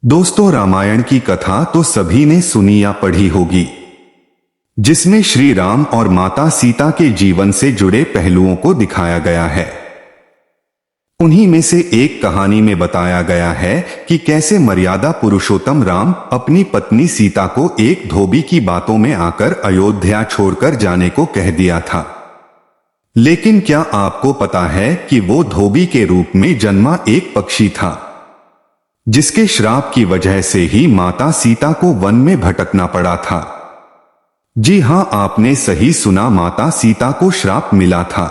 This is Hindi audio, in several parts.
दोस्तों, रामायण की कथा तो सभी ने सुनी या पढ़ी होगी, जिसमें श्री राम और माता सीता के जीवन से जुड़े पहलुओं को दिखाया गया है। उन्हीं में से एक कहानी में बताया गया है कि कैसे मर्यादा पुरुषोत्तम राम अपनी पत्नी सीता को एक धोबी की बातों में आकर अयोध्या छोड़कर जाने को कह दिया था। लेकिन क्या आपको पता है कि वो धोबी के रूप में जन्मा एक पक्षी था, जिसके श्राप की वजह से ही माता सीता को वन में भटकना पड़ा था। जी हां, आपने सही सुना, माता सीता को श्राप मिला था।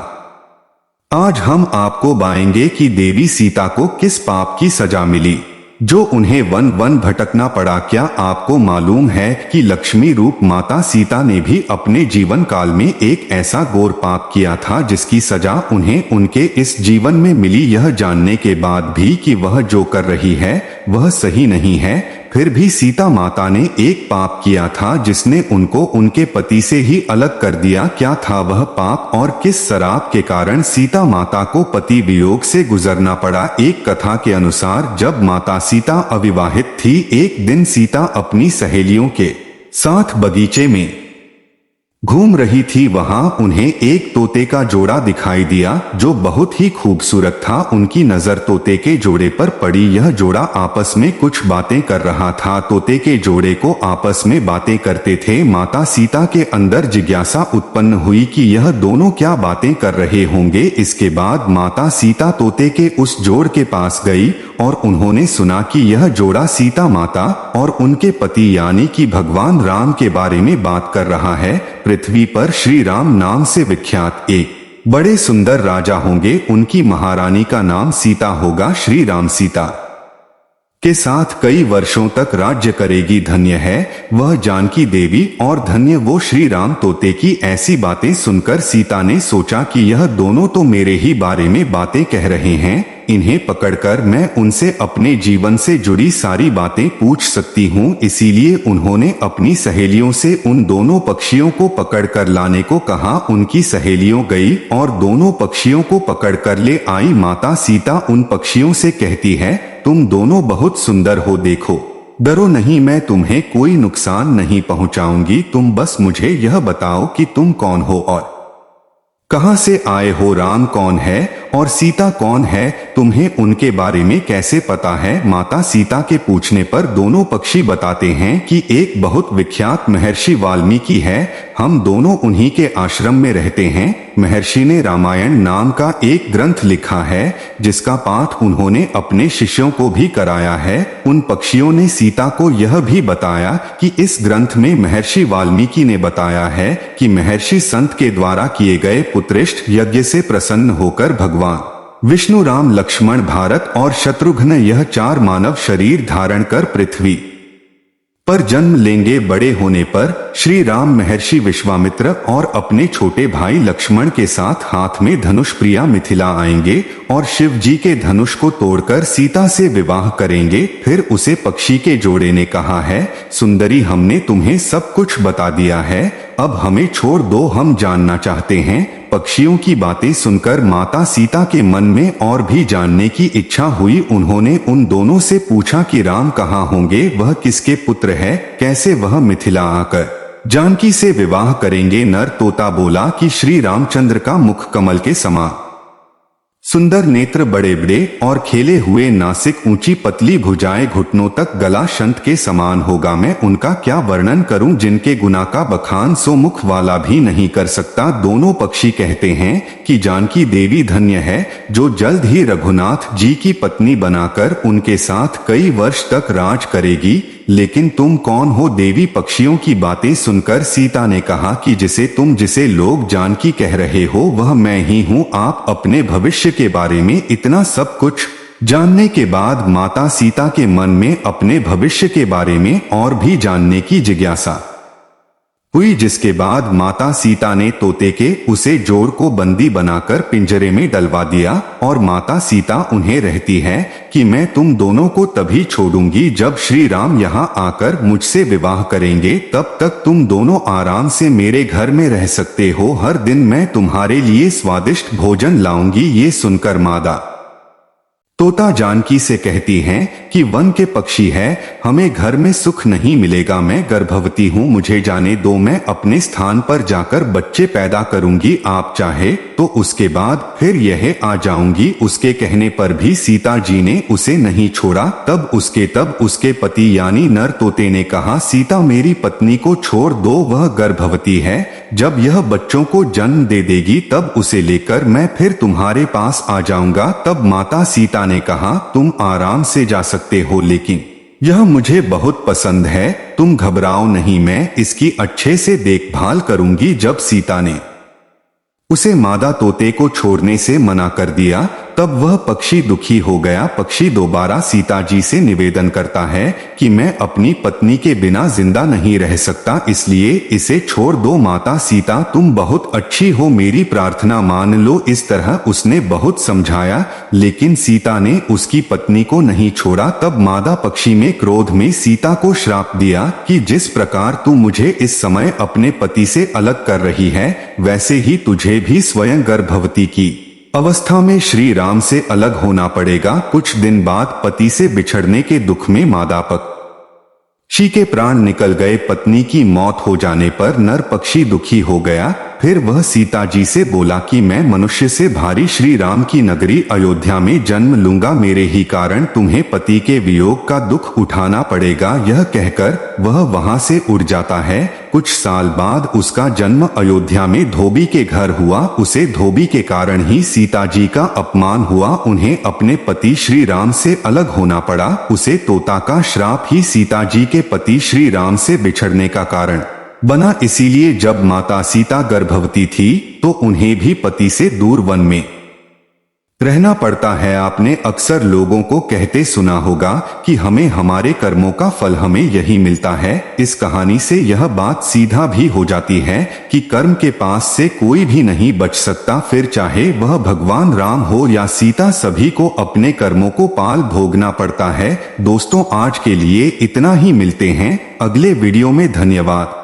आज हम आपको बताएंगे कि देवी सीता को किस पाप की सजा मिली जो उन्हें वन वन भटकना पड़ा। क्या आपको मालूम है कि लक्ष्मी रूप माता सीता ने भी अपने जीवन काल में एक ऐसा घोर पाप किया था जिसकी सजा उन्हें उनके इस जीवन में मिली। यह जानने के बाद भी कि वह जो कर रही है वह सही नहीं है, फिर भी सीता माता ने एक पाप किया था जिसने उनको उनके पति से ही अलग कर दिया। क्या था वह पाप और किस श्राप के कारण सीता माता को पति वियोग से गुजरना पड़ा? एक कथा के अनुसार जब माता सीता अविवाहित थी, एक दिन सीता अपनी सहेलियों के साथ बगीचे में घूम रही थी। वहां उन्हें एक तोते का जोड़ा दिखाई दिया जो बहुत ही खूबसूरत था। उनकी नजर तोते के जोड़े पर पड़ी। यह जोड़ा आपस में कुछ बातें कर रहा था। तोते के जोड़े को आपस में बातें करते थे। माता सीता के अंदर जिज्ञासा उत्पन्न हुई कि यह दोनों क्या बातें कर रहे होंगे। इसके बाद माता सीता तोते के उस जोड़ के पास गई और उन्होंने सुना कि यह जोड़ा सीता माता और उनके पति यानी कि भगवान राम के बारे में बात कर रहा है। पृथ्वी पर श्री राम नाम से विख्यात एक बड़े सुंदर राजा होंगे। उनकी महारानी का नाम सीता होगा। श्री राम सीता के साथ कई वर्षों तक राज्य करेगी। धन्य है वह जानकी देवी और धन्य वो श्री राम। तोते की ऐसी बातें सुनकर सीता ने सोचा कि यह दोनों तो मेरे ही बारे में बातें कह रहे हैं, इन्हें पकड़कर मैं उनसे अपने जीवन से जुड़ी सारी बातें पूछ सकती हूँ। इसीलिए उन्होंने अपनी सहेलियों से उन दोनों पक्षियों को पकड़कर लाने को कहा। उनकी सहेलियों गई और दोनों पक्षियों को पकड़कर ले आई। माता सीता उन पक्षियों से कहती है, तुम दोनों बहुत सुंदर हो, देखो, डरो नहीं, मैं तुम्हें कोई नुकसान नहीं पहुंचाऊंगी। तुम बस मुझे यह बताओ कि तुम कौन हो और कहां से आए हो? राम कौन है और सीता कौन है? तुम्हें उनके बारे में कैसे पता है? माता सीता के पूछने पर दोनों पक्षी बताते हैं कि एक बहुत विख्यात महर्षि वाल्मीकि है, हम दोनों उन्हीं के आश्रम में रहते हैं। महर्षि ने रामायण नाम का एक ग्रंथ लिखा है जिसका पाठ उन्होंने अपने शिष्यों को भी कराया है। उन पक्षियों ने सीता को यह भी बताया कि इस ग्रंथ में महर्षि वाल्मीकि ने बताया है कि महर्षि संत के द्वारा किए गए पुत्रेष्ठ यज्ञ से प्रसन्न होकर भगवान विष्णु, राम, लक्ष्मण, भारत और शत्रुघ्न यह चार मानव शरीर धारण कर पृथ्वी पर जन्म लेंगे। बड़े होने पर श्री राम महर्षि विश्वामित्र और अपने छोटे भाई लक्ष्मण के साथ हाथ में धनुष प्रिया मिथिला आएंगे और शिव जी के धनुष को तोड़कर सीता से विवाह करेंगे। फिर उसे पक्षी के जोड़े ने कहा है, सुंदरी, हमने तुम्हें सब कुछ बता दिया है, अब हमें छोड़ दो, हम जानना चाहते हैं। पक्षियों की बातें सुनकर माता सीता के मन में और भी जानने की इच्छा हुई। उन्होंने उन दोनों से पूछा कि राम कहाँ होंगे, वह किसके पुत्र है, कैसे वह मिथिला आकर जानकी से विवाह करेंगे। नर तोता बोला कि श्री रामचंद्र का मुख कमल के समान सुंदर नेत्र, बड़े बड़े और खेले हुए नासिक, ऊंची पतली भुजाएं, घुटनों तक गला शंख के समान होगा। मैं उनका क्या वर्णन करूं, जिनके गुना का बखान सो मुख वाला भी नहीं कर सकता। दोनों पक्षी कहते हैं कि जानकी देवी धन्य है जो जल्द ही रघुनाथ जी की पत्नी बनाकर उनके साथ कई वर्ष तक राज करेगी। लेकिन तुम कौन हो? देवी पक्षियों की बातें सुनकर सीता ने कहा कि जिसे लोग जानकी कह रहे हो वह मैं ही हूँ। आप अपने भविष्य के बारे में इतना सब कुछ जानने के बाद माता सीता के मन में अपने भविष्य के बारे में और भी जानने की जिज्ञासा हुई, जिसके बाद माता सीता ने तोते के उसे जोड़ को बंदी बनाकर पिंजरे में डलवा दिया और माता सीता उन्हें रहती है कि मैं तुम दोनों को तभी छोड़ूंगी जब श्री राम यहाँ आकर मुझसे विवाह करेंगे। तब तक तुम दोनों आराम से मेरे घर में रह सकते हो, हर दिन मैं तुम्हारे लिए स्वादिष्ट भोजन लाऊंगी। ये सुनकर माता तोता जानकी से कहती हैं कि वन के पक्षी है, हमें घर में सुख नहीं मिलेगा, मैं गर्भवती हूँ, मुझे जाने दो, मैं अपने स्थान पर जाकर बच्चे पैदा करूंगी, आप चाहे तो उसके बाद फिर यह आ जाऊंगी। उसके कहने पर भी सीता जी ने उसे नहीं छोड़ा। तब उसके पति यानी नर तोते ने कहा, सीता मेरी पत्नी को छोड़ दो, वह गर्भवती है, जब यह बच्चों को जन्म दे देगी तब उसे लेकर मैं फिर तुम्हारे पास आ जाऊंगा। तब माता सीता ने कहा, तुम आराम से जा सकते हो, लेकिन यह मुझे बहुत पसंद है, तुम घबराओ नहीं, मैं इसकी अच्छे से देखभाल करूंगी। जब सीता ने उसे मादा तोते को छोड़ने से मना कर दिया तब वह पक्षी दुखी हो गया। पक्षी दोबारा सीता जी से निवेदन करता है कि मैं अपनी पत्नी के बिना जिंदा नहीं रह सकता, इसलिए इसे छोड़ दो। माता सीता तुम बहुत अच्छी हो, मेरी प्रार्थना मान लो। इस तरह उसने बहुत समझाया, लेकिन सीता ने उसकी पत्नी को नहीं छोड़ा। तब मादा पक्षी में क्रोध में सीता को श्राप दिया कि जिस प्रकार तू मुझे इस समय अपने पति से अलग कर रही है, वैसे ही तुझे भी स्वयं गर्भवती की अवस्था में श्री राम से अलग होना पड़ेगा। कुछ दिन बाद पति से बिछड़ने के दुख में मादा पक्षी के प्राण निकल गए। पत्नी की मौत हो जाने पर नर पक्षी दुखी हो गया। फिर वह सीता जी से बोला कि मैं मनुष्य से भारी श्री राम की नगरी अयोध्या में जन्म लूंगा, मेरे ही कारण तुम्हें पति के वियोग का दुख उठाना पड़ेगा। यह कहकर वह वहां से उड़ जाता है। कुछ साल बाद उसका जन्म अयोध्या में धोबी के घर हुआ। उसे धोबी के कारण ही सीता जी का अपमान हुआ, उन्हें अपने पति श्री राम से अलग होना पड़ा। उसे तोता का श्राप ही सीता जी के पति श्री राम से बिछड़ने का कारण बना। इसीलिए जब माता सीता गर्भवती थी तो उन्हें भी पति से दूर वन में रहना पड़ता है। आपने अक्सर लोगों को कहते सुना होगा कि हमें हमारे कर्मों का फल हमें यही मिलता है। इस कहानी से यह बात सीधा भी हो जाती है कि कर्म के पास से कोई भी नहीं बच सकता, फिर चाहे वह भगवान राम हो या सीता, सभी को अपने कर्मों को पाल भोगना पड़ता है। दोस्तों, आज के लिए इतना ही, मिलते हैं अगले वीडियो में। धन्यवाद।